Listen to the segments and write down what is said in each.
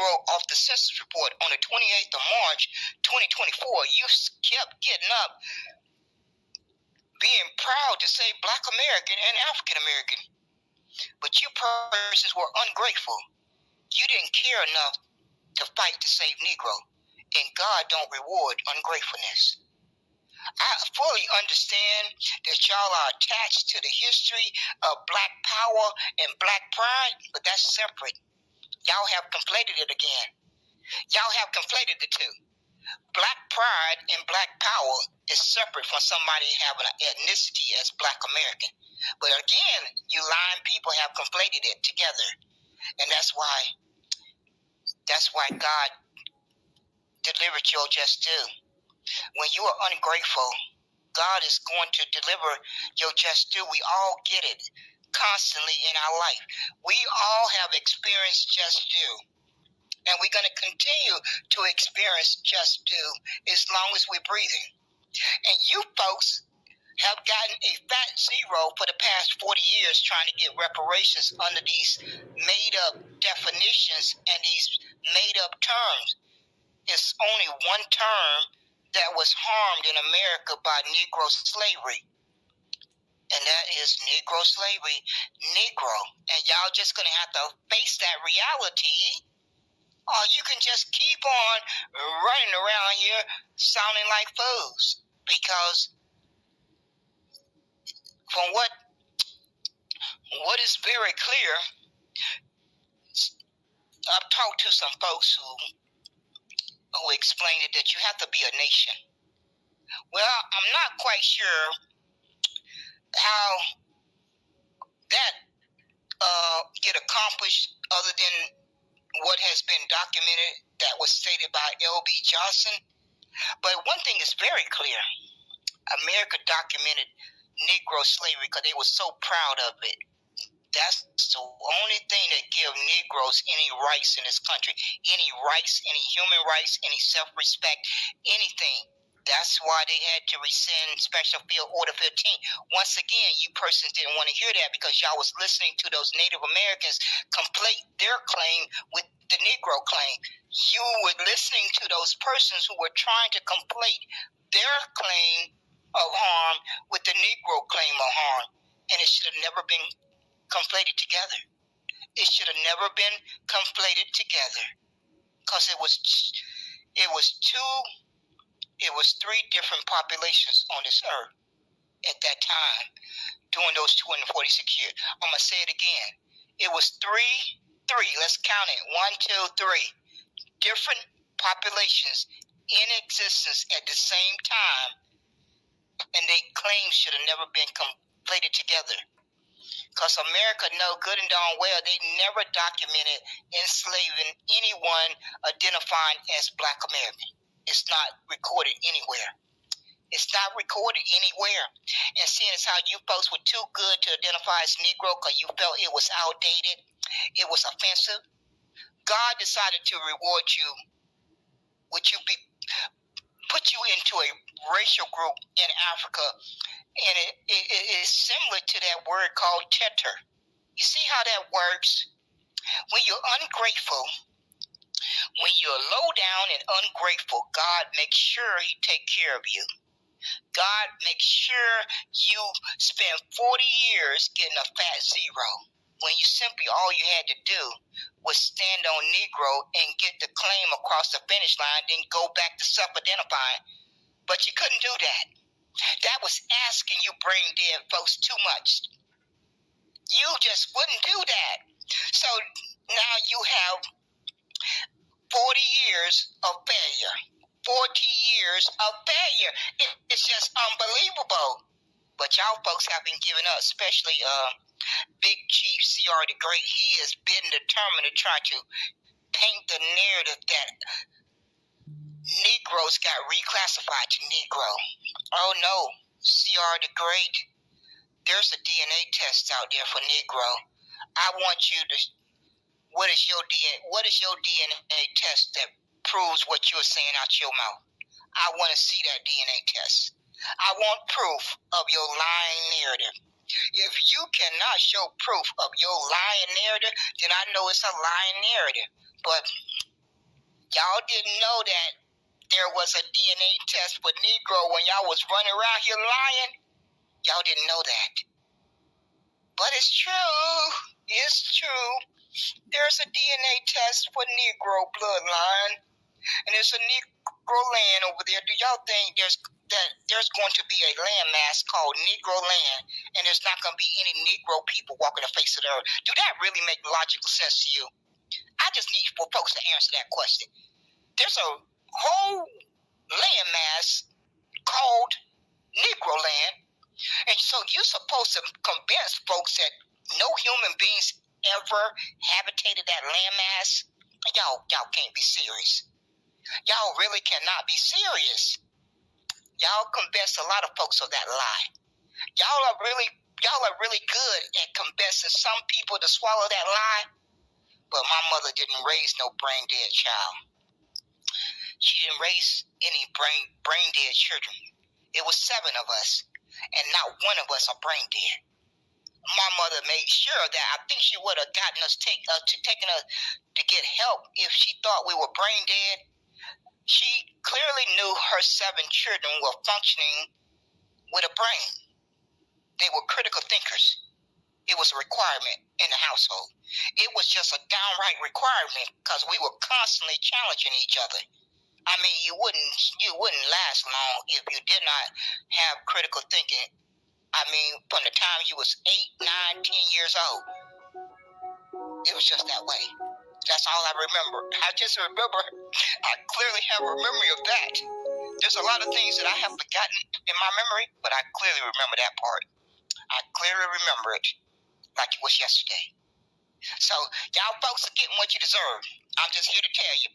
Negro off the census report on the 28th of March, 2024. You kept getting up, being proud to say Black American and African American. But you persons were ungrateful. You didn't care enough to fight to save Negro. And God don't reward ungratefulness. I fully understand that y'all are attached to the history of Black power and Black pride, but that's separate. Y'all have conflated it again. Y'all have conflated the two. Black pride and Black power is separate from somebody having an ethnicity as Black American. But again, you lying people have conflated it together. And that's why God delivered your just due. When you are ungrateful, God is going to deliver your just due. We all get it constantly in our life. We all have experienced just due. And we're going to continue to experience just due as long as we're breathing. And you folks have gotten a fat zero for the past 40 years trying to get reparations under these made-up definitions and these made-up terms. It's only one term that was harmed in America by Negro slavery, and that is Negro slavery, Negro. And y'all just going to have to face that reality, or you can just keep on running around here sounding like fools. Because from what is very clear, I've talked to some folks who explained it that you have to be a nation. Well, I'm not quite sure how that get accomplished other than what has been documented that was stated by L.B. Johnson. But one thing is very clear. America documented Negro slavery because they were so proud of it. That's the only thing that gives Negroes any rights in this country, any rights, any human rights, any self-respect, anything. That's why they had to rescind Special Field Order 15. Once again, you persons didn't want to hear that because y'all was listening to those Native Americans conflate their claim with the Negro claim. You were listening to those persons who were trying to conflate their claim of harm with the Negro claim of harm. And it should have never been conflated together. It should have never been conflated together because it was three different populations on this earth at that time during those 246 years. I'm going to say it again. It was three, let's count it, 1, 2, 3, different populations in existence at the same time, and they claims should have never been conflated together. Because America know good and darn well they never documented enslaving anyone identifying as Black American. It's not recorded anywhere. It's not recorded anywhere. And seeing as how you folks were too good to identify as Negro because you felt it was outdated, it was offensive, God decided to reward you put you into a racial group in Africa, and it is similar to that word called tetter. You see how that works? When you're ungrateful, when you're low down and ungrateful, God makes sure He take care of you. God makes sure you spend 40 years getting a fat zero when you simply all you had to do was stand on Negro and get the claim across the finish line, then go back to self-identifying. But you couldn't do that. That was asking you brain dead folks too much. You just wouldn't do that. So now you have 40 years of failure. 40 years of failure. It's just unbelievable. But y'all folks have been giving up, especially Big Chief C.R. the Great. He has been determined to try to paint the narrative that Negroes got reclassified to Negro. Oh no, C.R. the Great, there's a DNA test out there for Negro. I want you to, what is your DNA test that proves what you're saying out your mouth? I want to see that DNA test. I want proof of your lying narrative. If you cannot show proof of your lying narrative, then I know it's a lying narrative. But Y'all didn't know that there was a DNA test for Negro when y'all was running around here lying? Y'all didn't know that. But it's true. It's true. There's a DNA test for Negro bloodline. And there's a Negro land over there. Do y'all think there's going to be a landmass called Negro land, and there's not going to be any Negro people walking the face of the earth? Do that really make logical sense to you? I just need for folks to answer that question. There's a whole landmass called Negro land, and so you're supposed to convince folks that no human beings ever habitated that landmass? Y'all can't be serious. Y'all really cannot be serious. Y'all convince a lot of folks of that lie. Y'all are really good at convincing some people to swallow that lie. But my mother didn't raise no brain dead child. She didn't raise any brain dead children. It was 7 of us, and not one of us are brain dead. My mother made sure that I think she would have gotten us taken us to get help if she thought we were brain dead. She clearly knew her 7 children were functioning with a brain. They were critical thinkers. It was a requirement in the household. It was just a downright requirement because we were constantly challenging each other. I mean, you wouldn't last long if you did not have critical thinking. I mean, from the time you was 8, 9, 10 years old. It was just that way. That's all I remember. I just remember, I clearly have a memory of that. There's a lot of things that I have forgotten in my memory, but I clearly remember that part. I clearly remember it like it was yesterday. So, y'all folks are getting what you deserve. I'm just here to tell you.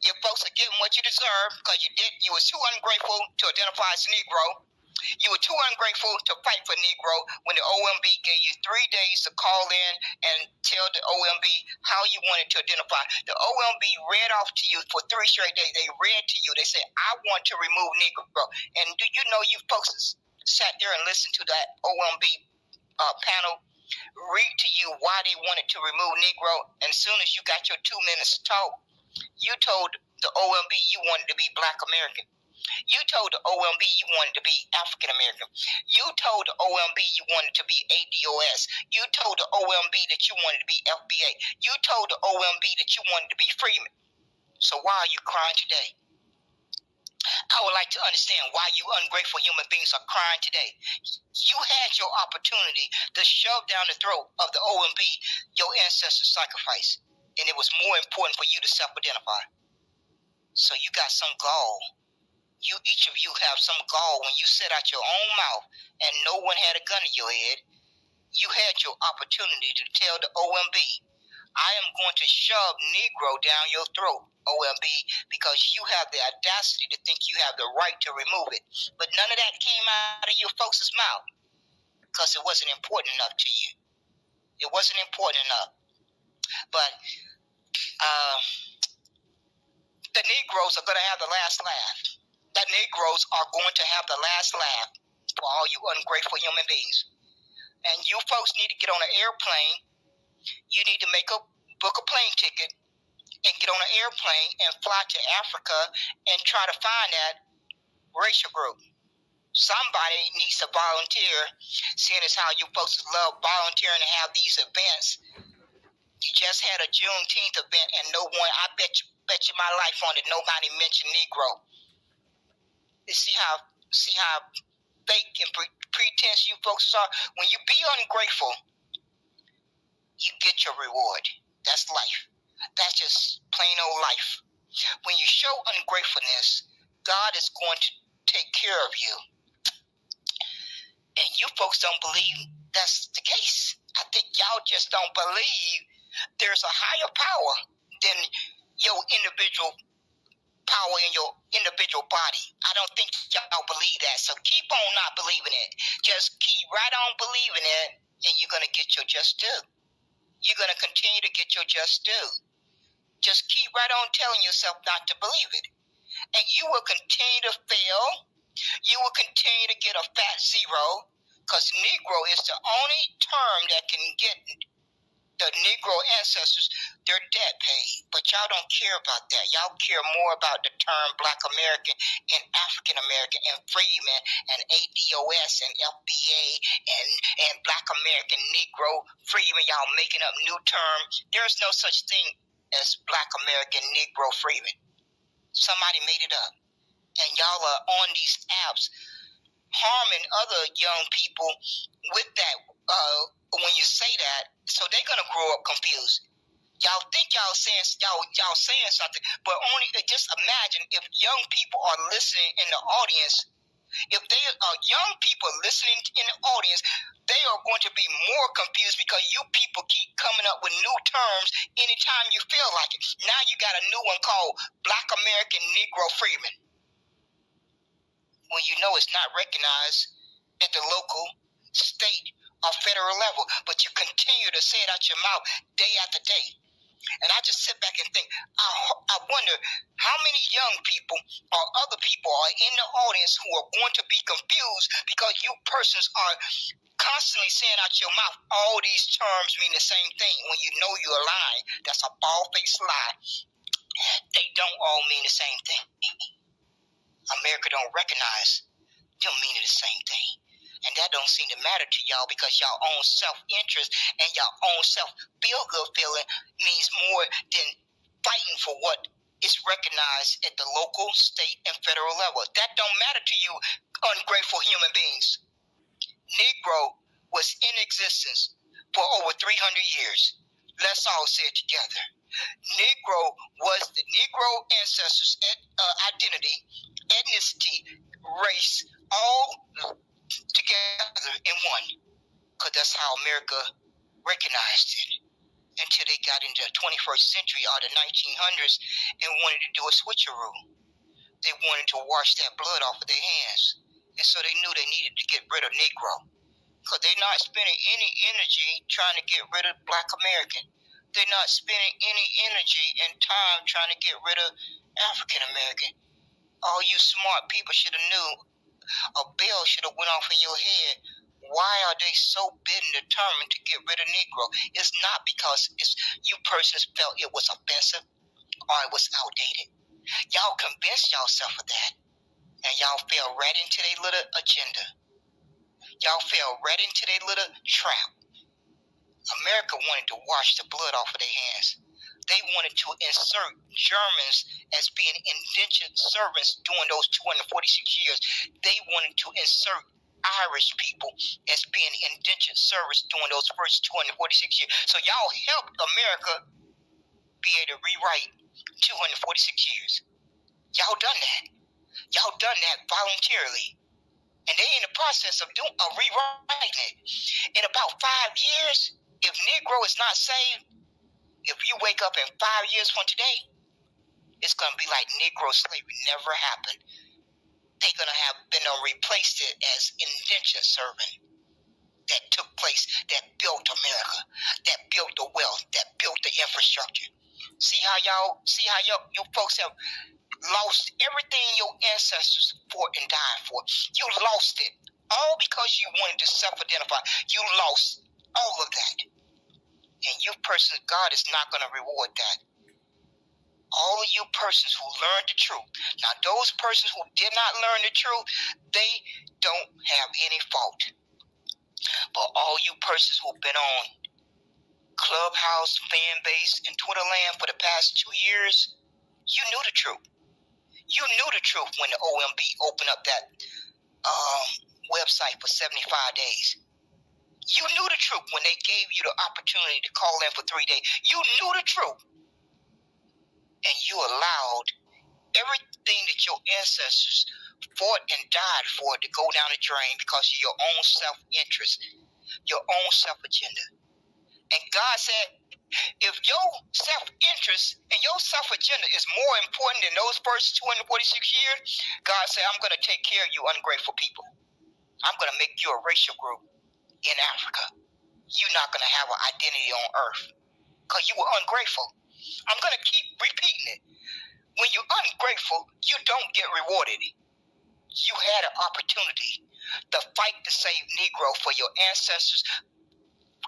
You folks are getting what you deserve because you were too ungrateful to identify as Negro. You were too ungrateful to fight for Negro when the OMB gave you 3 days to call in and tell the OMB how you wanted to identify. The OMB read off to you for 3 straight days. They read to you. They said, I want to remove Negro. And do you know you folks sat there and listened to that OMB panel read to you why they wanted to remove Negro? And as soon as you got your 2 minutes to talk, you told the OMB you wanted to be Black American. You told the OMB you wanted to be African American. You told the OMB you wanted to be ADOS. You told the OMB that you wanted to be FBA. You told the OMB that you wanted to be Freeman. So why are you crying today? I would like to understand why you ungrateful human beings are crying today. You had your opportunity to shove down the throat of the OMB your ancestors' sacrifice, and it was more important for you to self-identify. So you got some gall. Each of you have some gall when you said out your own mouth and no one had a gun to your head. You had your opportunity to tell the OMB, I am going to shove Negro down your throat, OMB, because you have the audacity to think you have the right to remove it. But none of that came out of your folks' mouth because it wasn't important enough to you. It wasn't important enough. But the Negroes are going to have the last laugh. The Negroes are going to have the last laugh for all you ungrateful human beings. And you folks need to get on an airplane. You need to book a plane ticket and get on an airplane and fly to Africa and try to find that racial group. Somebody needs to volunteer, seeing as how you folks love volunteering to have these events. You just had a Juneteenth event and I bet you my life on it, nobody mentioned Negro. You see how fake and pretense you folks are? When you be ungrateful, you get your reward. That's life. That's just plain old life. When you show ungratefulness, God is going to take care of you. And you folks don't believe that's the case. I think y'all just don't believe there's a higher power than your individual power in your individual body. I don't think y'all believe that. So keep on not believing it. Just keep right on believing it, and you're going to get your just due. You're going to continue to get your just due. Just keep right on telling yourself not to believe it. And you will continue to fail. You will continue to get a fat 0, because Negro is the only term that can get the Negro ancestors their debt paid. But y'all don't care about that. Y'all care more about the term Black American and African American and freeman and ADOS and FBA and Black American Negro freeman. Y'all making up new terms. There's no such thing as Black American Negro freeman. Somebody made it up. And y'all are on these apps harming other young people with that when you say that, so they're gonna grow up confused. Y'all think y'all saying something, but only just imagine if young people are listening in the audience. If they are young people listening in the audience, they are going to be more confused because you people keep coming up with new terms anytime you feel like it. Now you got a new one called Black American Negro Freeman. When you know it's not recognized at the local, state, or federal level, but you continue to say it out your mouth day after day. And I just sit back and think, I wonder how many young people or other people are in the audience who are going to be confused because you persons are constantly saying out your mouth all these terms mean the same thing when you know you're lying. That's a bald-faced lie. They don't all mean the same thing. America don't recognize them meaning the same thing. And that don't seem to matter to y'all because y'all own self-interest and y'all own self-feel-good feeling means more than fighting for what is recognized at the local, state, and federal level. That don't matter to you, ungrateful human beings. Negro was in existence for over 300 years. Let's all say it together. Negro was the Negro ancestors' identity, ethnicity, race, all together in one. Because that's how America recognized it until they got into the 21st century or the 1900s and wanted to do a switcheroo. They wanted to wash that blood off of their hands. And so they knew they needed to get rid of Negro. Because they're not spending any energy trying to get rid of Black American. They're not spending any energy and time trying to get rid of African American. All you smart people should have knew a bell should have went off in your head. Why are they so bent and determined to get rid of Negro? It's not because you persons felt it was offensive or it was outdated. Y'all convinced yourself of that. And y'all fell right into their little agenda. Y'all fell right into their little trap. America wanted to wash the blood off of their hands. They wanted to insert Germans as being indentured servants during those 246 years. They wanted to insert Irish people as being indentured servants during those first 246 years. So y'all helped America be able to rewrite 246 years. Y'all done that. Y'all done that voluntarily. And they in the process of rewriting it. In about 5 years, if Negro is not saved, if you wake up in 5 years from today, it's going to be like Negro slavery never happened. They're going to have replaced it as indentured servant that took place, that built America, that built the wealth, that built the infrastructure. See how you folks have lost everything your ancestors fought and died for. You lost it. All because you wanted to self-identify. You lost all of that. And you persons, God is not going to reward that. All of you persons who learned the truth. Now, those persons who did not learn the truth, they don't have any fault. But all you persons who've been on Clubhouse, fan base, and Twitter land for the past 2 years, you knew the truth. You knew the truth when the OMB opened up that website for 75 days. You knew the truth when they gave you the opportunity to call in for 3 days. You knew the truth. And you allowed everything that your ancestors fought and died for to go down the drain because of your own self-interest, your own self-agenda. And God said, if your self-interest and your self-agenda is more important than those first 246 years, God said, I'm going to take care of you ungrateful people. I'm going to make you a racial group in Africa. You're not going to have an identity on earth because you were ungrateful. I'm going to keep repeating it. When you're ungrateful, you don't get rewarded. You had an opportunity to fight to save Negro for your ancestors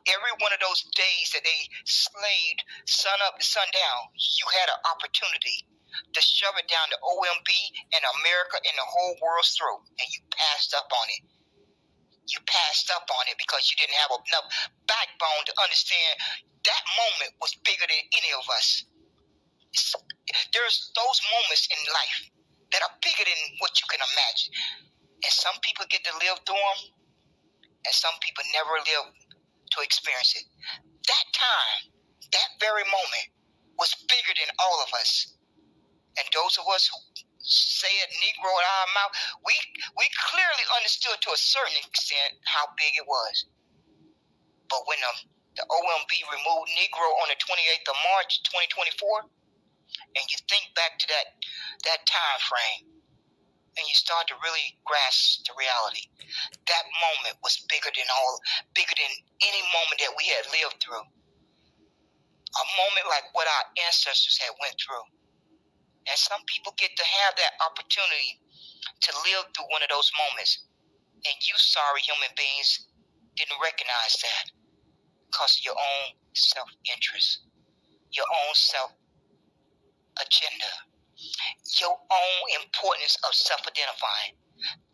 Every one of those days that they slaved sun up to sundown, you had an opportunity to shove it down the OMB and America and the whole world's throat, and you passed up on it. You passed up on it because you didn't have enough backbone to understand that moment was bigger than any of us. There's those moments in life that are bigger than what you can imagine. And some people get to live through them, and some people never live to experience it. That time, that very moment, was bigger than all of us. And those of us who say it Negro out of our mouth, we clearly understood to a certain extent how big it was. But when the OMB removed Negro on the 28th of March, 2024, and you think back to that time frame, and you start to really grasp the reality, that moment was bigger than any moment that we had lived through. A moment like what our ancestors had went through. And some people get to have that opportunity to live through one of those moments. And you sorry human beings didn't recognize that because of your own self-interest, your own self-agenda, your own importance of self-identifying.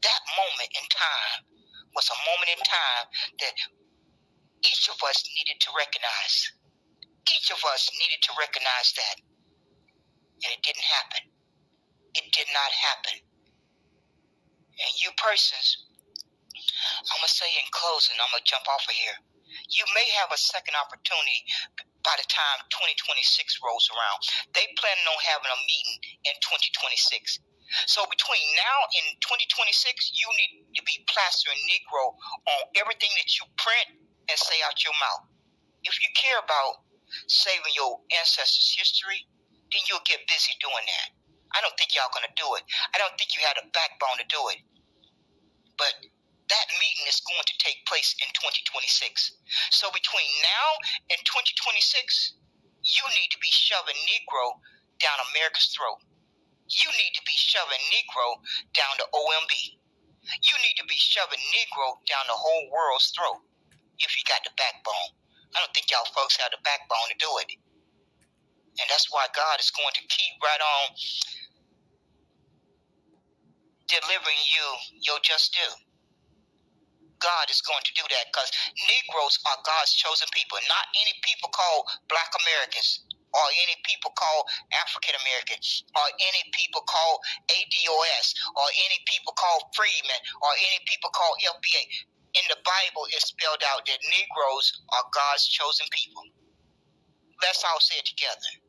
That moment in time was a moment in time that each of us needed to recognize. Each of us needed to recognize that. And it didn't happen. It did not happen. And you persons, I'm going to say in closing, I'm going to jump off of here. You may have a second opportunity by the time 2026 rolls around. They plan on having a meeting in 2026. So between now and 2026, you need to be plastering Negro on everything that you print and say out your mouth. If you care about saving your ancestors' history, then you'll get busy doing that. I don't think y'all going to do it. I don't think you had a backbone to do it. But that meeting is going to take place in 2026. So between now and 2026, you need to be shoving Negro down America's throat. You need to be shoving Negro down the OMB. You need to be shoving Negro down the whole world's throat if you got the backbone. I don't think y'all folks have the backbone to do it. And that's why God is going to keep right on delivering you your just due. God is going to do that because Negroes are God's chosen people, not any people called Black Americans or any people called African Americans or any people called ADOS or any people called freedmen or any people called FBA. In the Bible, it's spelled out that Negroes are God's chosen people. Let's all say it together.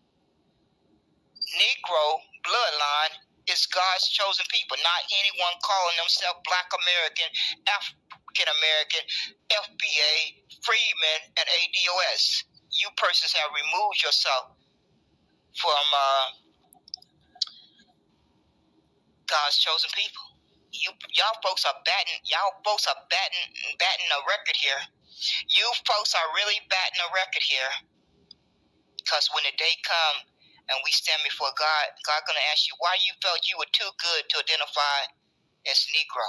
Negro bloodline is God's chosen people, not anyone calling themselves Black American, African American, FBA, freedmen, and ADOS. You persons have removed yourself from God's chosen people. Y'all folks are batting a record here. You folks are really batting a record here. Because when the day comes and we stand before God, God's going to ask you why you felt you were too good to identify as Negro.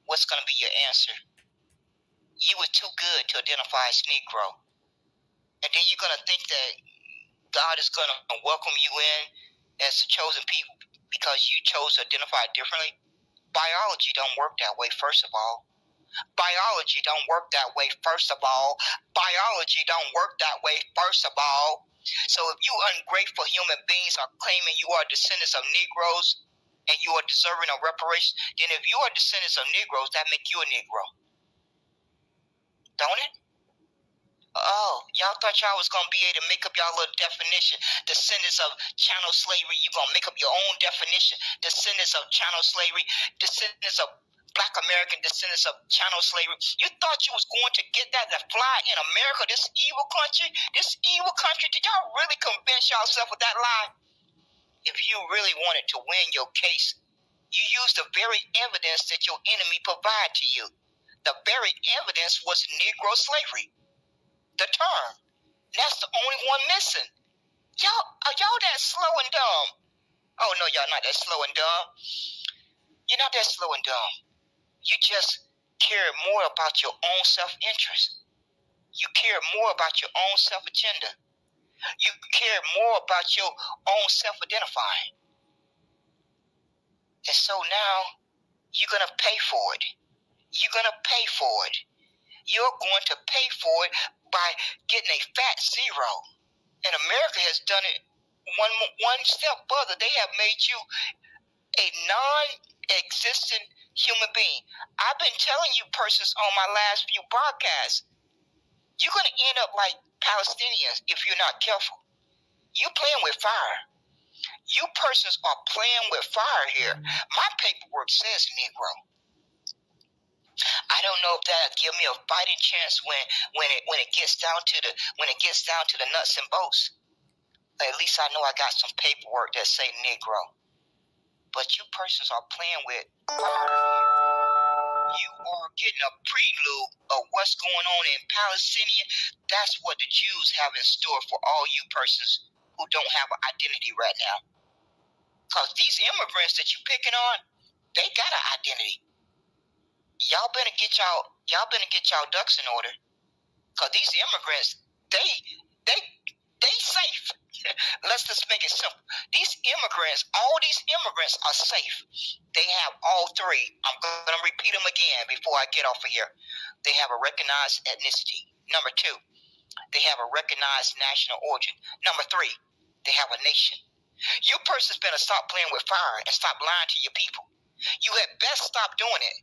What's going to be your answer? You were too good to identify as Negro. And then you're going to think that God is going to welcome you in as the chosen people because you chose to identify differently. Biology don't work that way, first of all. Biology don't work that way, first of all. Biology don't work that way, first of all. So if you ungrateful human beings are claiming you are descendants of Negroes and you are deserving of reparations, then if you are descendants of Negroes, that make you a Negro. Don't it? Oh, y'all thought y'all was going to be able to make up y'all little definition. Descendants of chattel slavery, you're going to make up your own definition. Descendants of chattel slavery, descendants of Black American, descendants of chattel slavery. You thought you was going to get that to fly in America, this evil country? This evil country, did y'all really convince yourself with that lie? If you really wanted to win your case, you used the very evidence that your enemy provided to you. The very evidence was Negro slavery. The term. That's the only one missing. Are y'all that slow and dumb? Oh, no, y'all not that slow and dumb. You're not that slow and dumb. You just care more about your own self-interest. You care more about your own self-agenda. You care more about your own self-identifying. And so now you're going to pay for it. You're going to pay for it. You're going to pay for it by getting a fat zero. And America has done it one step further. They have made you a non-existent human being. I've been telling you persons on my last few podcasts, you're going to end up like Palestinians if you're not careful. You're playing with fire. You persons are playing with fire here. My paperwork says Negro. I don't know if that'll give me a fighting chance when it gets down to the nuts and bolts. At least I know I got some paperwork that say Negro. But you persons are playing with fire. You are getting a prelude of what's going on in Palestine. That's what the Jews have in store for all you persons who don't have an identity right now. Because these immigrants that you're picking on, they got an identity. Y'all better get y'all ducks in order. Because these immigrants, they safe. Let's just make it simple. All these immigrants are safe. They have all three. I'm going to repeat them again before I get off of here. They have a recognized ethnicity. Number 2, they have a recognized national origin. Number 3, they have a nation. You persons better stop playing with fire and stop lying to your people. You had best stop doing it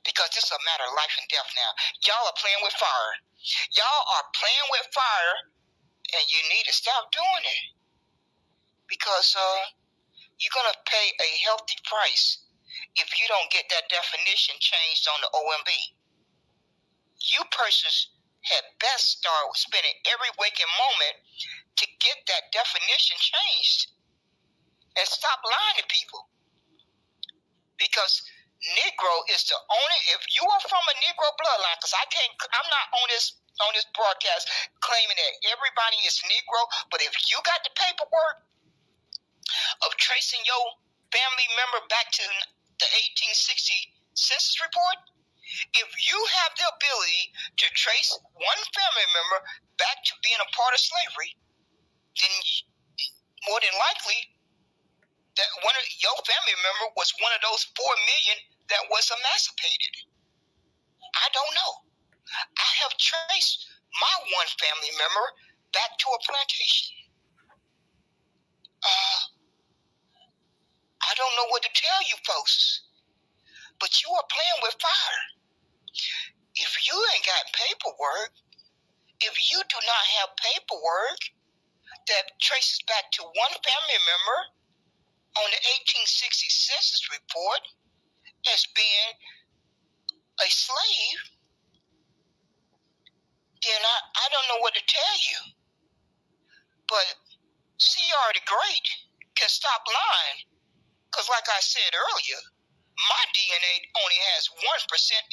because this is a matter of life and death now. Y'all are playing with fire. Y'all are playing with fire, and you need to stop doing it because you're going to pay a healthy price if you don't get that definition changed on the OMB. You persons had best start spending every waking moment to get that definition changed and stop lying to people. Because Negro is the only, if you are from a Negro bloodline, because I'm not on this broadcast claiming that everybody is Negro, but if you got the paperwork of tracing your family member back to the 1860 census report, if you have the ability to trace one family member back to being a part of slavery, then more than likely that one of your family member was one of those 4 million that was emancipated. I don't know. I have traced my one family member back to a plantation. I don't know what to tell you folks, but you are playing with fire. If you ain't got paperwork, if you do not have paperwork that traces back to one family member on the 1860 census report as being a slave, then I don't know what to tell you. But C.R. the Great can stop lying. Because like I said earlier, my DNA only has 1%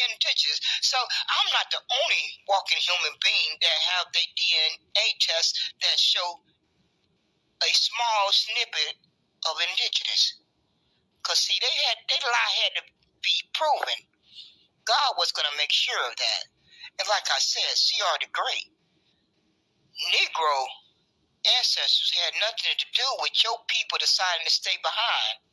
indigenous. So I'm not the only walking human being that have the DNA test that show a small snippet of indigenous. Because see, they lie had to be proven. God was going to make sure of that. And like I said, C.R. the Great, Negro ancestors had nothing to do with your people deciding to stay behind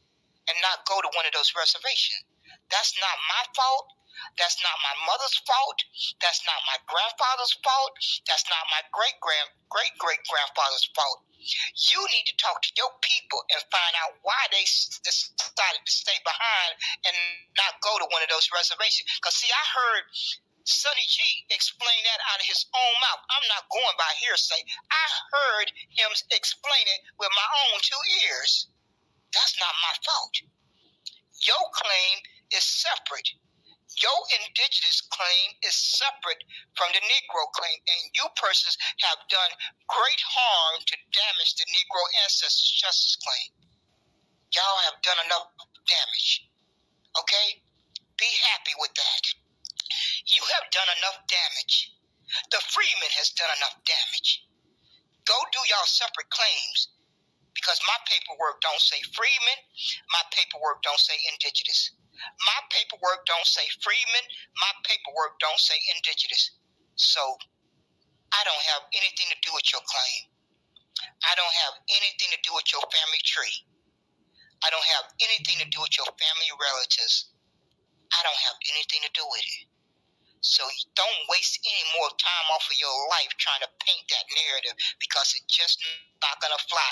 and not go to one of those reservations. That's not my fault. That's not my mother's fault. That's not my grandfather's fault. That's not my great-great-grandfather's fault. You need to talk to your people and find out why they decided to stay behind and not go to one of those reservations. Because, see, I heard Sonny G explain that out of his own mouth. I'm not going by hearsay. I heard him explain it with my own 2 ears. That's not my fault. Your claim is separate. Your indigenous claim is separate from the Negro claim, and you persons have done great harm to damage the Negro ancestors' justice claim. Y'all have done enough damage. Okay? Be happy with that. You have done enough damage. The freedman has done enough damage. Go do y'all separate claims, because my paperwork don't say freedman. My paperwork don't say indigenous. My paperwork don't say freedman. My paperwork don't say indigenous. So I don't have anything to do with your claim. I don't have anything to do with your family tree. I don't have anything to do with your family relatives. I don't have anything to do with it. So don't waste any more time off of your life trying to paint that narrative, because it's just not going to fly.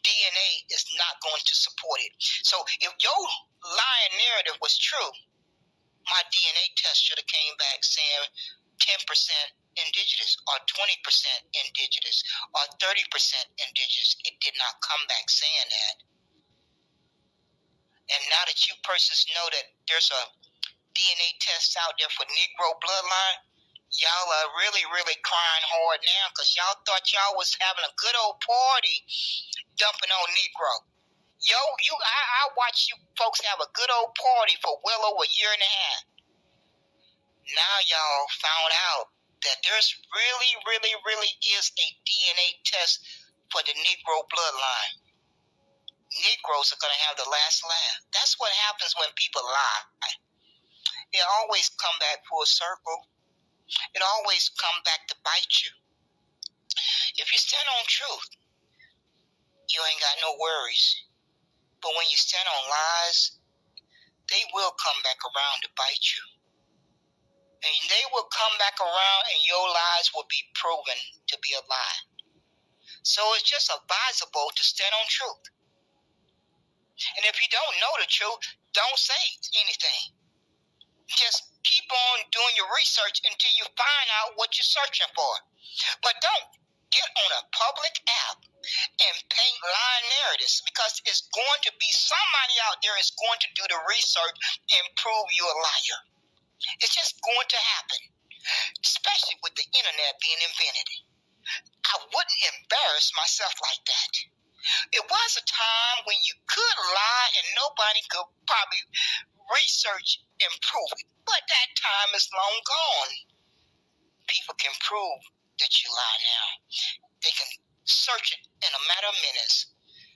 DNA is not going to support it. So if your lying narrative was true, my DNA test should have came back saying 10% indigenous or 20% indigenous or 30% indigenous. It did not come back saying that. And now that you persons know that there's a DNA test out there for Negro bloodline, y'all are really, really crying hard now, because y'all thought y'all was having a good old party dumping on Negro. I watched you folks have a good old party for well over a year and a half. Now y'all found out that there's really, really, really is a DNA test for the Negro bloodline. Negroes are going to have the last laugh. That's what happens when people lie. It always come back full circle. It always come back to bite you. If you stand on truth, you ain't got no worries. But when you stand on lies, they will come back around to bite you. And they will come back around and your lies will be proven to be a lie. So it's just advisable to stand on truth. And if you don't know the truth, don't say anything. Just keep on doing your research until you find out what you're searching for. But don't get on a public app and paint lying narratives, because it's going to be somebody out there is going to do the research and prove you a liar. It's just going to happen, especially with the internet being invented. I wouldn't embarrass myself like that. It was a time when you could lie and nobody could probably research and prove it. But that time is long gone. People can prove that you lie now. They can search it in a matter of minutes.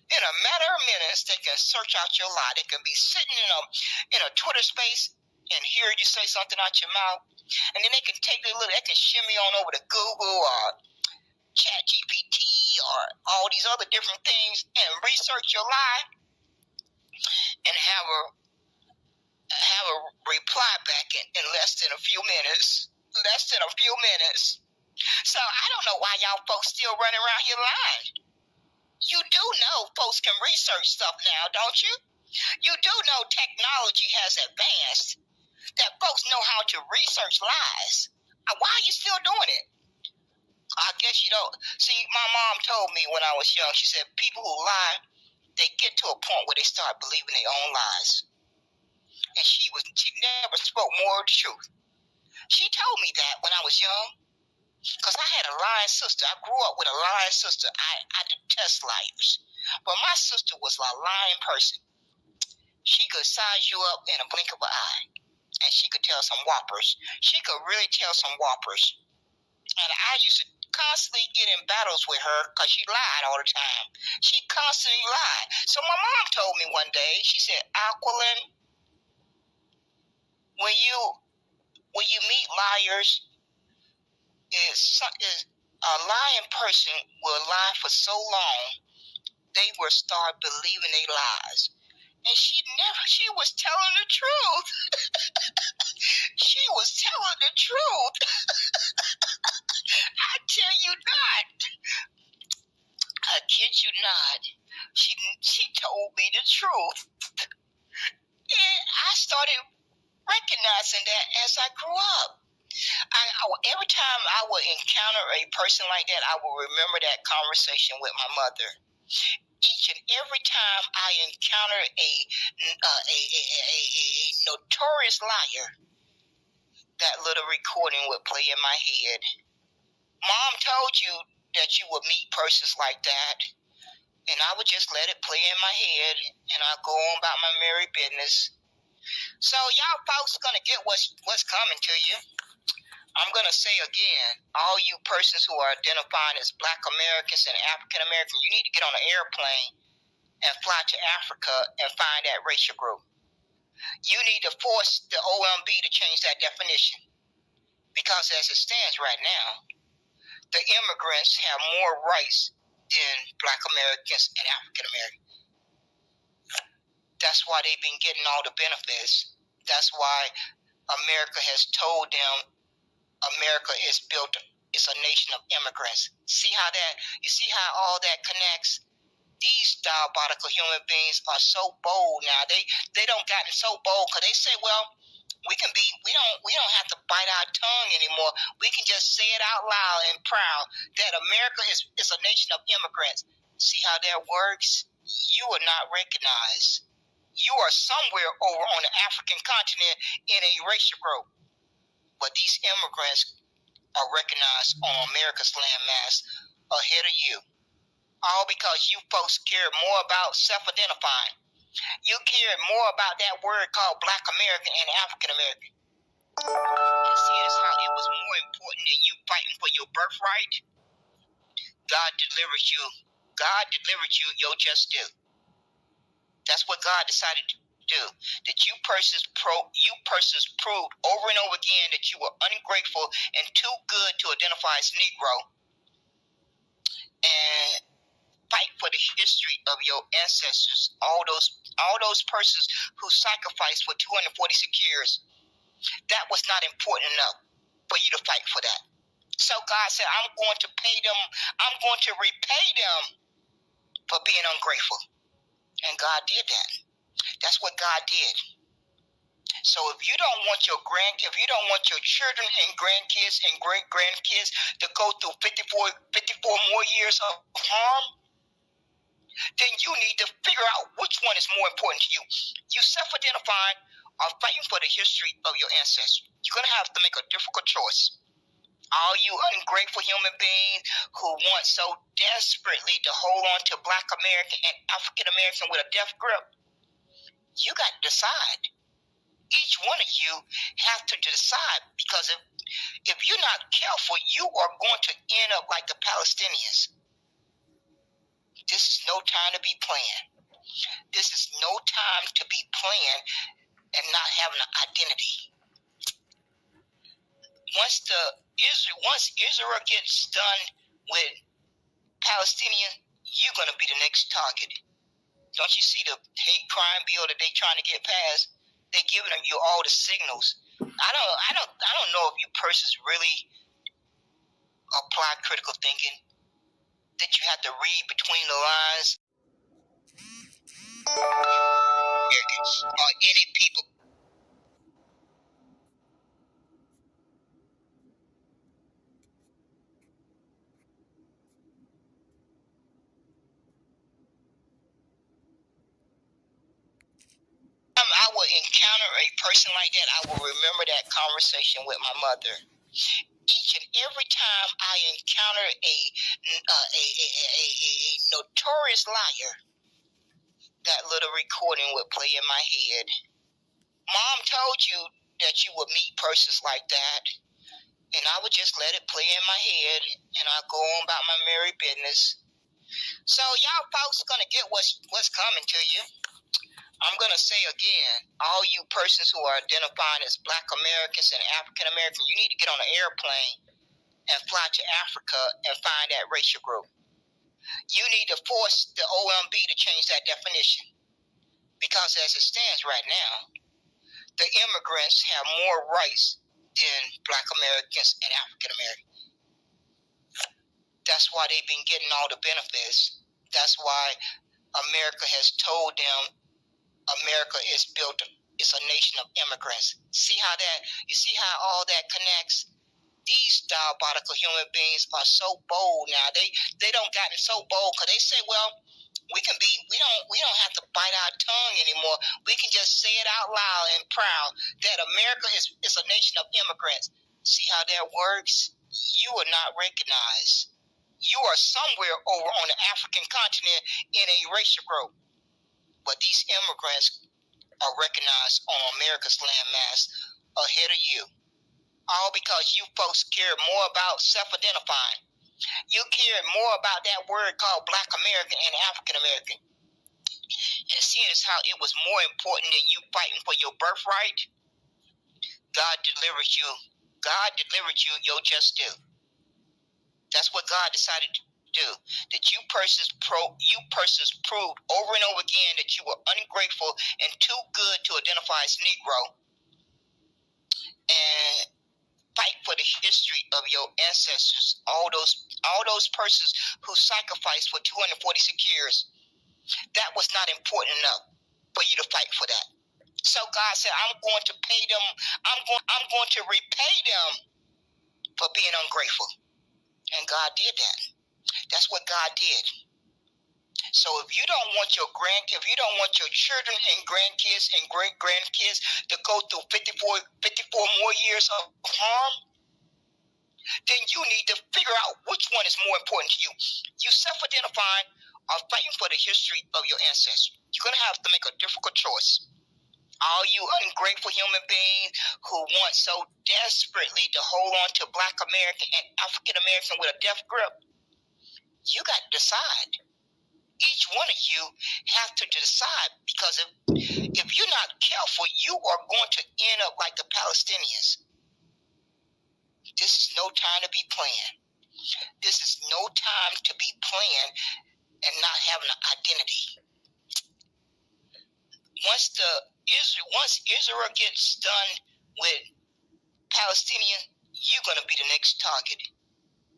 In a matter of minutes, they can search out your lie. They can be sitting in a Twitter space and hear you say something out your mouth, and then they can take a little, they can shimmy on over to Google or ChatGPT or all these other different things and research your lie and have a reply back in less than a few minutes. Less than a few minutes. So I don't know why y'all folks still running around here lying. You do know folks can research stuff now, don't you? You do know technology has advanced, that folks know how to research lies. Why are you still doing it? I guess you don't. See, my mom told me when I was young, she said people who lie, they get to a point where they start believing their own lies. And she never spoke more of the truth. She told me that when I was young, because I had a lying sister. I grew up with a lying sister. I detest liars. But my sister was a lying person. She could size you up in a blink of an eye. And she could tell some whoppers. She could really tell some whoppers. And I used to constantly get in battles with her because she lied all the time. She constantly lied. So my mom told me one day, she said, Aquilin, when you meet liars, a lying person will lie for so long, they will start believing they lies. And she was telling the truth. She was telling the truth. I tell you not. I kid you not. She told me the truth. And I started recognizing that as I grew up. Every time I would encounter a person like that, I will remember that conversation with my mother. Each and every time I encounter a notorious liar, that little recording would play in my head. Mom told you that you would meet persons like that, and I would just let it play in my head, and I'd go on about my merry business. So y'all folks gonna get what's coming to you. I'm going to say again, all you persons who are identifying as Black Americans and African Americans, you need to get on an airplane and fly to Africa and find that racial group. You need to force the OMB to change that definition, because as it stands right now, the immigrants have more rights than Black Americans and African Americans. That's why they've been getting all the benefits. That's why America has told them America is built, it's a nation of immigrants. See how all that connects? These diabolical human beings are so bold now. They don't gotten so bold because they say, well, we don't have to bite our tongue anymore. We can just say it out loud and proud that America is a nation of immigrants. See how that works? You are not recognized. You are somewhere over on the African continent in a racial group. But these immigrants are recognized on America's landmass ahead of you. All because you folks care more about self-identifying. You care more about that word called Black American and African American. And see, that's how it was more important than you fighting for your birthright. God delivered you. God delivered you your just due. That's what God decided to do. That you persons proved over and over again that you were ungrateful and too good to identify as Negro. And fight for the history of your ancestors, all those persons who sacrificed for 246 years. That was not important enough for you to fight for that. So God said, I'm going to pay them, I'm going to repay them for being ungrateful. And God did that. That's what God did. So if you don't want your children and grandkids and great-grandkids to go through 54 more years of harm, then you need to figure out which one is more important to you. You self-identifying or fighting for the history of your ancestors. You're going to have to make a difficult choice. All you ungrateful human beings who want so desperately to hold on to Black American and African American with a death grip, you got to decide. Each one of you have to decide, because if you're not careful, you are going to end up like the Palestinians. This is no time to be playing. This is no time to be playing and not having an identity. Once Israel gets done with Palestinians, you're going to be the next target. Don't you see the hate crime bill that they're trying to get passed? They're giving you all the signals. I don't know if you persons really apply critical thinking, that you have to read between the lines. Or any people. I will encounter a person like that, I will remember that conversation with my mother. Each and every time I encounter a notorious liar, that little recording would play in my head. Mom told you that you would meet persons like that, and I would just let it play in my head, and I'll go on about my merry business. So y'all folks gonna get what's coming to you. I'm going to say again, all you persons who are identifying as Black Americans and African Americans, you need to get on an airplane and fly to Africa and find that racial group. You need to force the OMB to change that definition. Because as it stands right now, the immigrants have more rights than Black Americans and African Americans. That's why they've been getting all the benefits. That's why America has told them America is built, it's a nation of immigrants. See how all that connects? These diabolical human beings are so bold now. They don't gotten so bold because they say, well, we don't have to bite our tongue anymore. We can just say it out loud and proud that America is a nation of immigrants. See how that works? You are not recognized. You are somewhere over on the African continent in a racial group. But these immigrants are recognized on America's landmass ahead of you. All because you folks care more about self-identifying. You care more about that word called Black American and African American. And seeing as how it was more important than you fighting for your birthright, God delivered you. God delivered you your just due. That's what God decided to do. That you persons proved over and over again that you were ungrateful and too good to identify as Negro, and fight for the history of your ancestors, all those persons who sacrificed for 246 years. That was not important enough for you to fight for that. So God said, I'm going to pay them. I'm going to repay them for being ungrateful. And God did that. That's what God did. So if you don't want your children and grandkids and great grandkids to go through 54 more years of harm, then you need to figure out which one is more important to you. You self-identifying or fighting for the history of your ancestors. You're going to have to make a difficult choice. All you ungrateful human beings who want so desperately to hold on to Black American and African American with a death grip, you got to decide. Each one of you have to decide, because if you're not careful, you are going to end up like the Palestinians. This is no time to be playing. This is no time to be playing and not having an identity. Once Israel gets done with Palestinian, you're going to be the next target.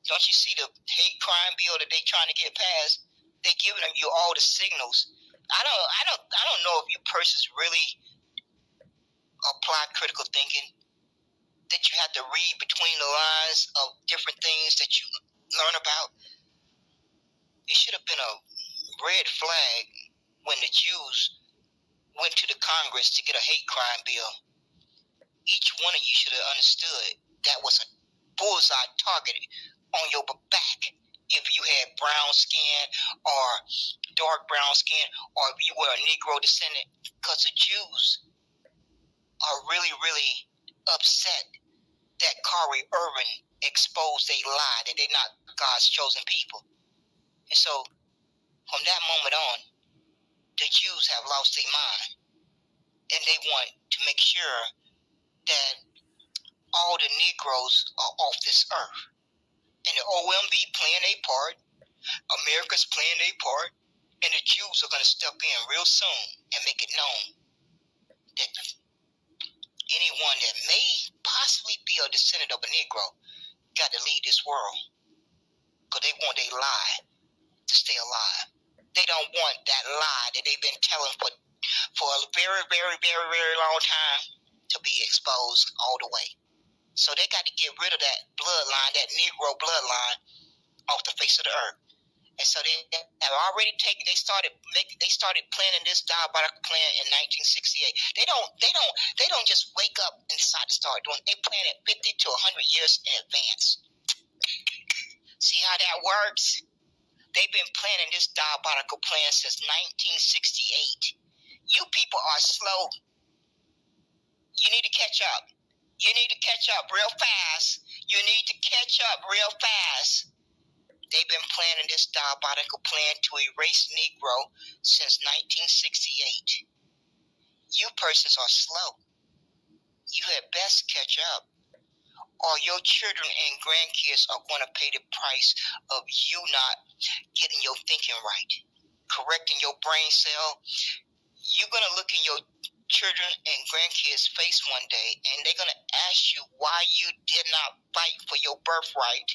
Don't you see the hate crime bill that they're trying to get passed? They're giving you all the signals. I don't know if you persons really apply critical thinking, that you have to read between the lines of different things that you learn about. It should have been a red flag when the Jews went to the Congress to get a hate crime bill. Each one of you should have understood that was a bullseye targeted on your back. If you had brown skin or dark brown skin, or if you were a Negro descendant, because the Jews are really, really upset that Kyrie Irving exposed they lie, that they're not God's chosen people. And so, from that moment on, the Jews have lost their mind. And they want to make sure that all the Negroes are off this earth. And the OMB playing their part, America's playing their part, and the Jews are going to step in real soon and make it known that anyone that may possibly be a descendant of a Negro got to leave this world, because they want their lie to stay alive. They don't want that lie that they've been telling for a very, very, very, very long time to be exposed all the way. So they got to get rid of that bloodline, that Negro bloodline, off the face of the earth. And so they have already taken. They started planning this diabolical plan in 1968. They don't just wake up and decide to start doing it. They plan it 50 to 100 years in advance. See how that works? They've been planning this diabolical plan since 1968. You people are slow. You need to catch up. You need to catch up real fast. You need to catch up real fast. They've been planning this diabolical plan to erase Negro since 1968. You persons are slow. You had best catch up, or your children and grandkids are going to pay the price of you not getting your thinking right, correcting your brain cell. You're going to look in your children and grandkids' face one day, and they're going to ask you why you did not fight for your birthright,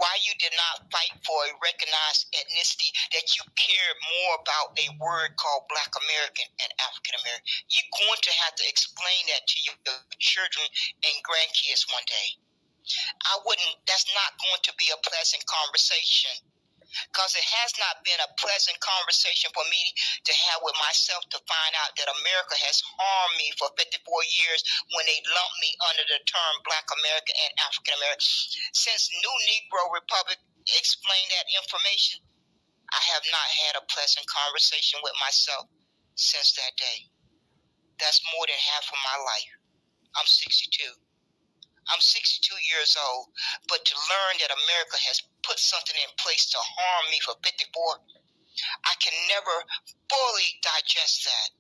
why you did not fight for a recognized ethnicity, that you cared more about a word called Black American and African American. You're going to have to explain that to your children and grandkids one day. That's not going to be a pleasant conversation, because it has not been a pleasant conversation for me to have with myself, to find out that America has harmed me for 54 years when they lumped me under the term Black American and African American. Since New Negro Republic explained that information, I have not had a pleasant conversation with myself since that day. That's more than half of my life. I'm 62. I'm 62 years old, but to learn that America has put something in place to harm me for 54, I can never fully digest that.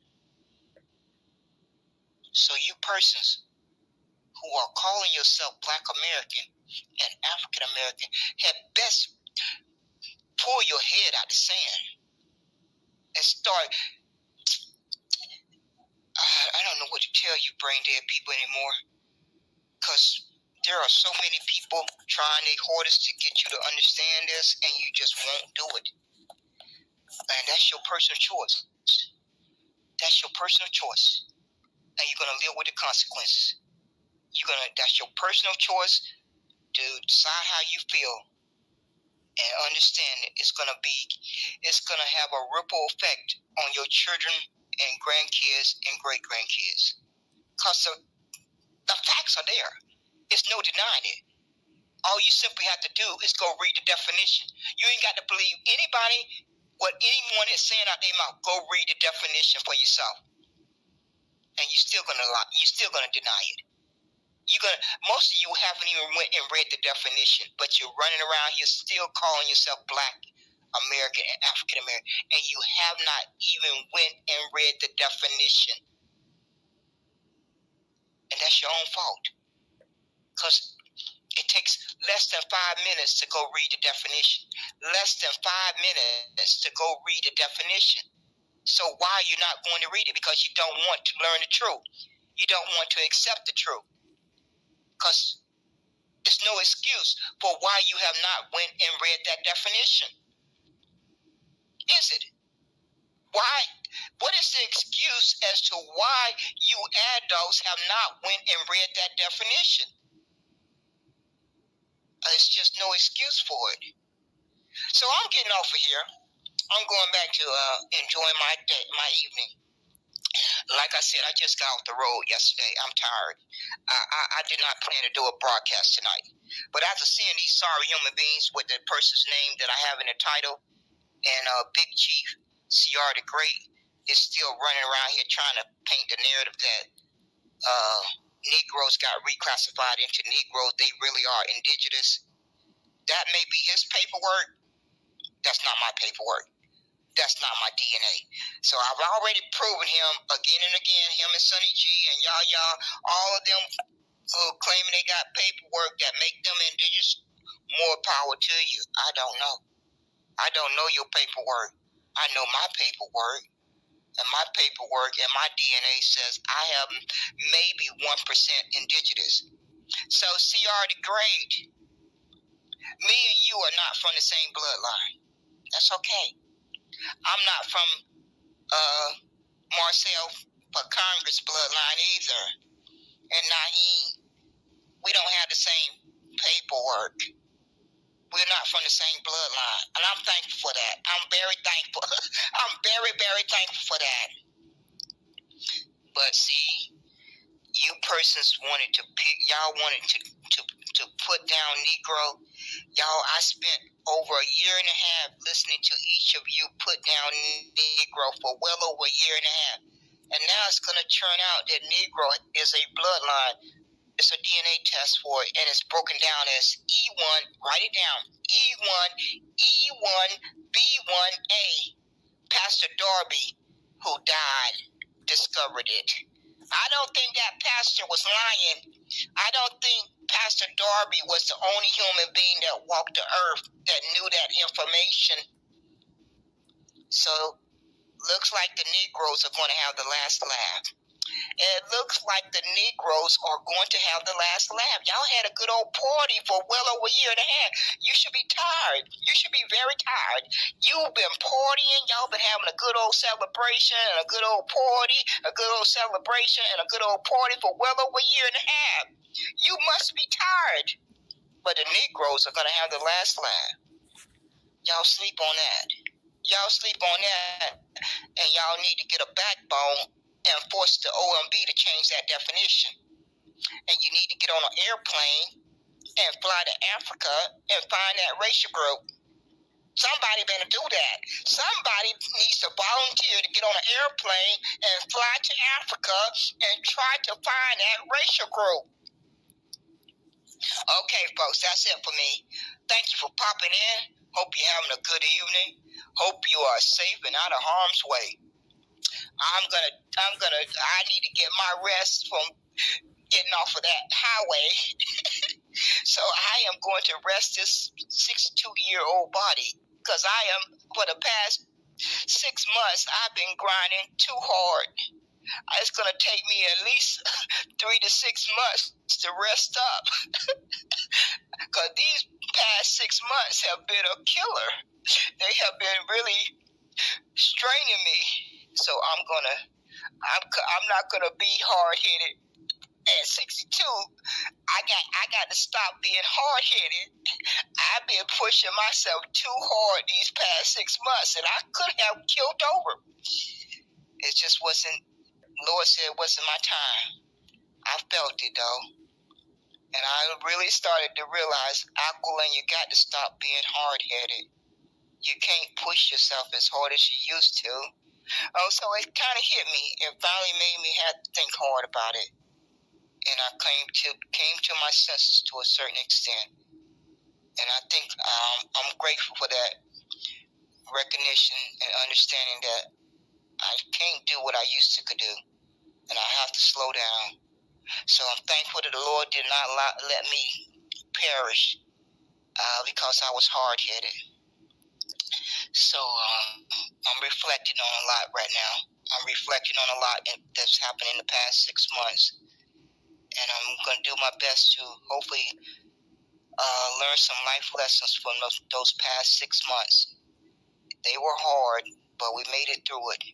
So you persons who are calling yourself Black American and African American had best pull your head out the sand and start. I don't know what to tell you, brain dead people anymore, because there are so many people trying their hardest to get you to understand this, and you just won't do it. And that's your personal choice. That's your personal choice, and you're gonna live with the consequences. That's your personal choice to decide how you feel, and understand that it's gonna have a ripple effect on your children and grandkids and great grandkids. Cause the facts are there. There's no denying it. All you simply have to do is go read the definition. You ain't got to believe anybody, what anyone is saying out their mouth. Go read the definition for yourself, and you're still gonna deny it. Most of you haven't even went and read the definition, but you're running around here still calling yourself Black American and African American, and you have not even went and read the definition. And that's your own fault, because it takes less than 5 minutes to go read the definition. Less than 5 minutes to go read the definition. So why are you not going to read it? Because you don't want to learn the truth. You don't want to accept the truth. Because there's no excuse for why you have not went and read that definition. Is it? Why? What is the excuse as to why you adults have not went and read that definition? It's just no excuse for it. So I'm getting off of here. I'm going back to enjoying my day, my evening. Like I said, I just got off the road yesterday. I'm tired. I did not plan to do a broadcast tonight. But after seeing these sorry human beings with the person's name that I have in the title, and Big Chief C.R. the Great is still running around here trying to paint the narrative that Negroes got reclassified into Negroes. They really are indigenous. That may be his paperwork. That's not my paperwork. That's not my DNA. So I've already proven him again and again, him and Sonny G and y'all, all of them who claiming they got paperwork that make them indigenous. More power to you. I don't know. I don't know your paperwork. I know my paperwork. And my paperwork and my DNA says I have maybe 1% indigenous. So C.R. the Great, me and you are not from the same bloodline. That's okay. I'm not from Marcel for Congress bloodline either. And Naheem. We don't have the same paperwork. We're not from the same bloodline. And I'm thankful for that. I'm very thankful. I'm very, very thankful for that. But see, you persons wanted to pick, y'all wanted to put down Negro. Y'all, I spent over a year and a half listening to each of you put down Negro for well over a year and a half. And now it's going to turn out that Negro is a bloodline. It's a DNA test for it, and it's broken down as E1, write it down, E1, B1A. Pastor Darby, who died, discovered it. I don't think that pastor was lying. I don't think Pastor Darby was the only human being that walked the earth that knew that information. So, looks like the Negroes are going to have the last laugh. And it looks like the Negroes are going to have the last laugh. Y'all had a good old party for well over a year and a half. You should be tired. You should be very tired. You've been partying. Y'all been having a good old celebration and a good old party, a good old celebration and a good old party for well over a year and a half. You must be tired. But the Negroes are going to have the last laugh. Y'all sleep on that. Y'all sleep on that. And y'all need to get a backbone and force the OMB to change that definition. And you need to get on an airplane and fly to Africa and find that racial group. Somebody better do that. Somebody needs to volunteer to get on an airplane and fly to Africa and try to find that racial group. Okay, folks, that's it for me. Thank you for popping in. Hope you're having a good evening. Hope you are safe and out of harm's way. I need to get my rest from getting off of that highway. So I am going to rest this 62-year-old body, because I am, for the past 6 months, I've been grinding too hard. It's going to take me at least 3 to 6 months to rest up, because these past 6 months have been a killer. They have been really straining me. So I'm not gonna be hard-headed at 62. I got to stop being hard-headed. I've been pushing myself too hard these past 6 months, and I could have killed over. It just wasn't. Lord said it wasn't my time. I felt it though, and I really started to realize, Aquilin, you got to stop being hard-headed. You can't push yourself as hard as you used to. Oh, so it kind of hit me. It finally made me have to think hard about it. And I came to my senses to a certain extent. And I think I'm grateful for that recognition and understanding that I can't do what I used to could do. And I have to slow down. So I'm thankful that the Lord did not let me perish because I was hard-headed. So I'm reflecting on a lot right now. I'm reflecting on a lot that's happened in the past 6 months. And I'm going to do my best to hopefully learn some life lessons from those past 6 months. They were hard, but we made it through it.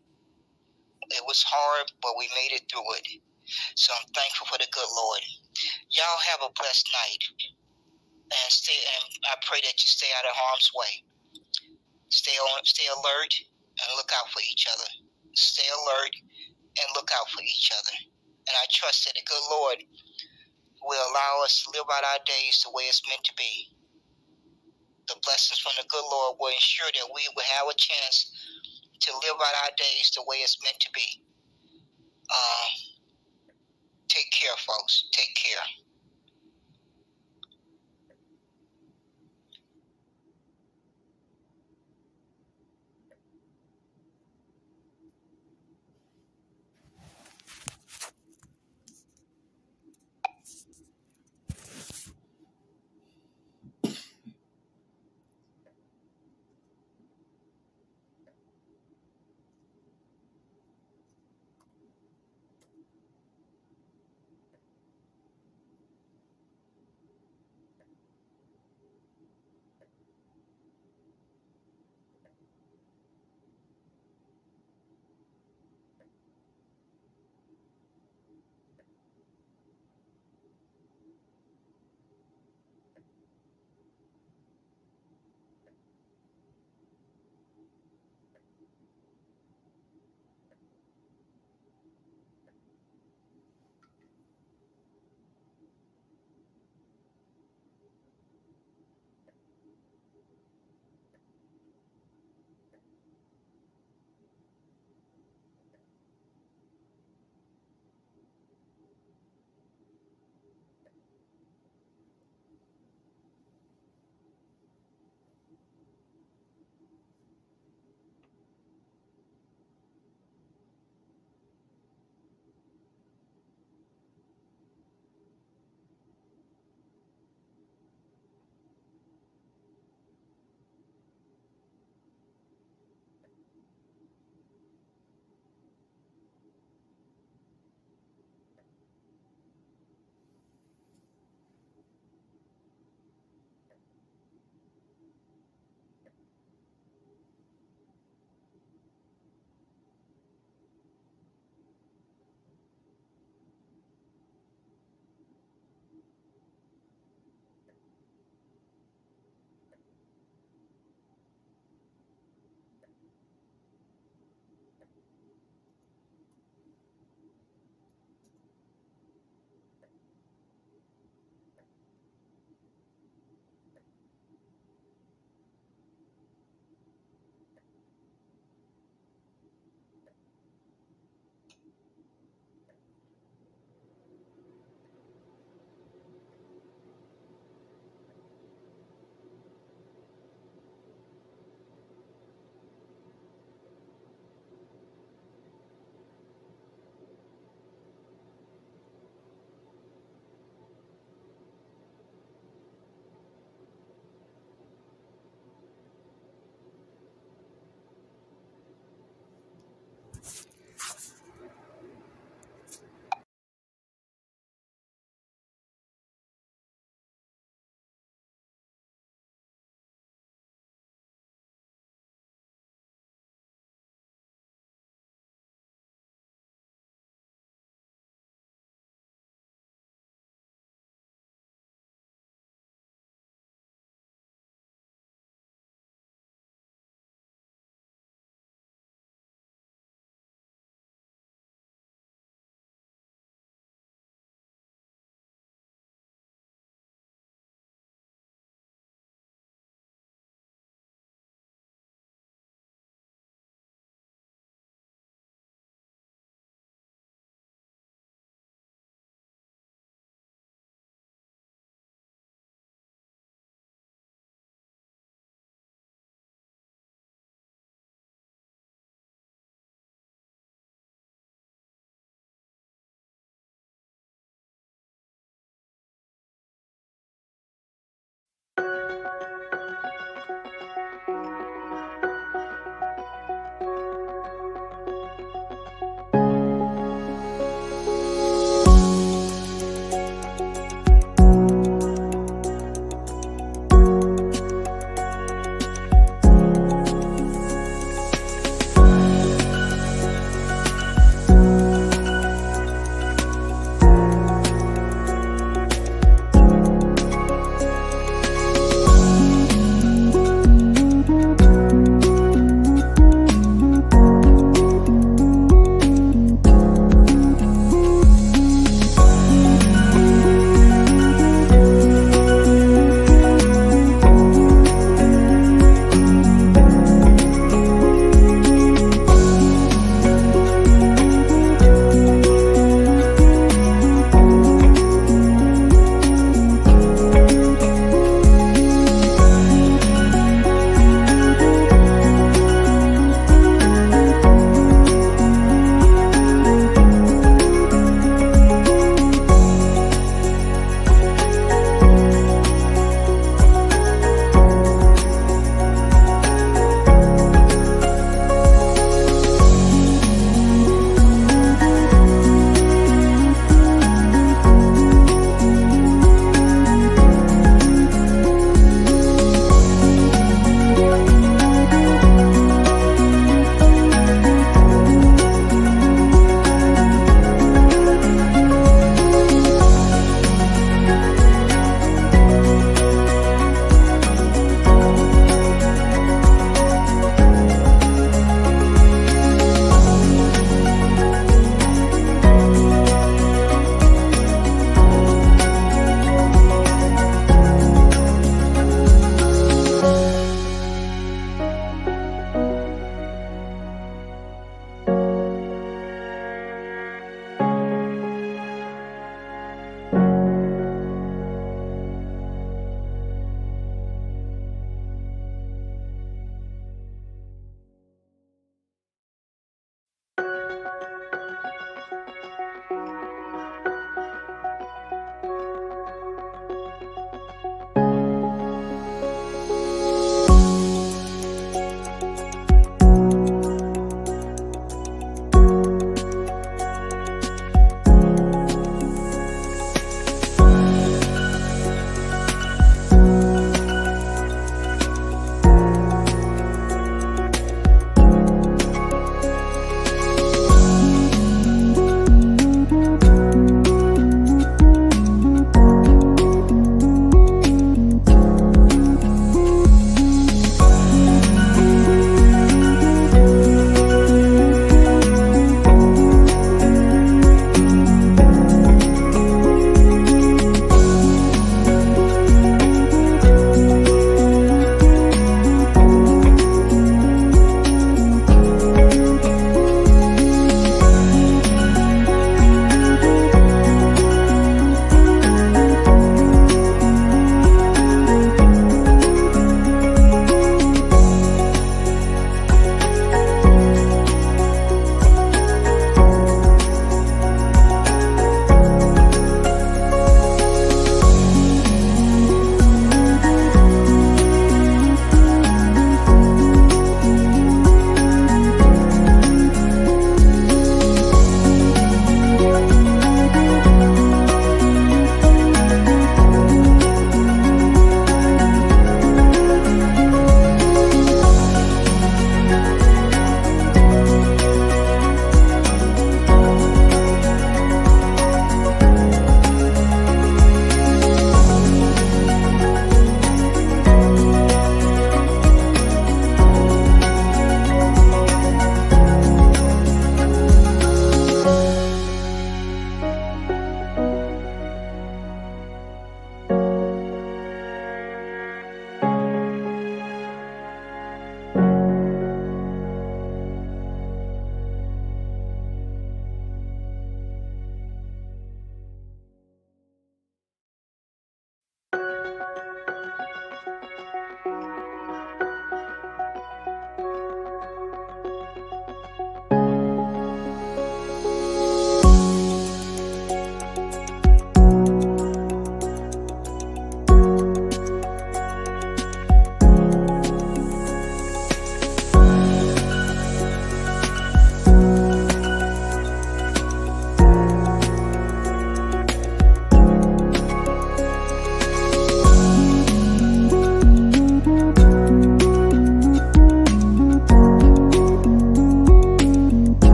It was hard, but we made it through it. So I'm thankful for the good Lord. Y'all have a blessed night. And I pray that you stay out of harm's way. Stay alert and look out for each other. Stay alert and look out for each other. And I trust that the good Lord will allow us to live out our days the way it's meant to be. The blessings from the good Lord will ensure that we will have a chance to live out our days the way it's meant to be. Take care, folks. Take care.